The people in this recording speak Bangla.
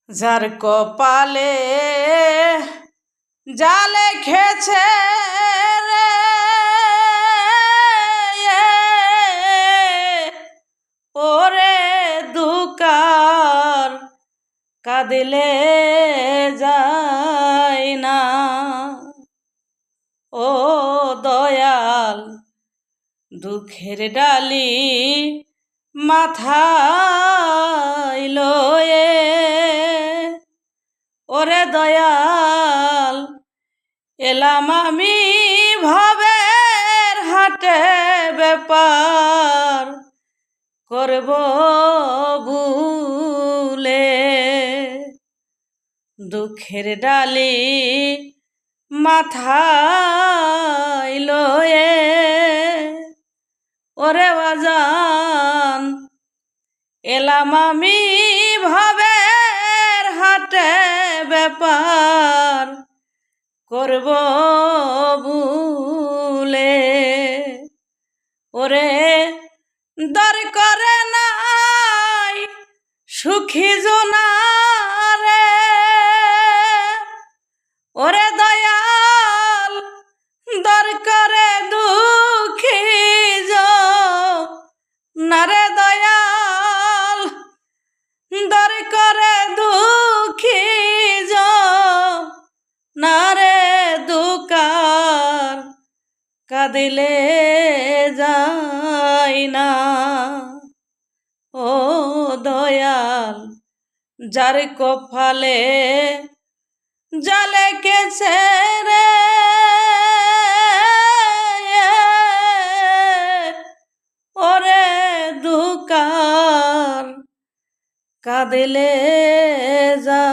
যার কপালে জালে খেছে রে ওরে দুকার কাঁদিলে যায় না। ও দয়াল দুঃখের ডালি মাথায় লয়ে ওরে দয়াল এলাম আমি ভবের হাটে ব্যাপার করব ভুলে। দুঃখের ডালি মাথায় লয়ে ওরে বাজান এলাম আমি ভবের হাটে ব্যাপার করব ভুলে। ওরে দর করে নাই সুখী জোনারে ওরে দয়াল দর করে দুঃখী জোনারে দয়াল দর করে দুঃখী জোনারে দুকার কাঁদিলে যায় না। ও দয়াল যার কপালে জালে কেছে রে ওরে দুকার কাঁদিলে যায়।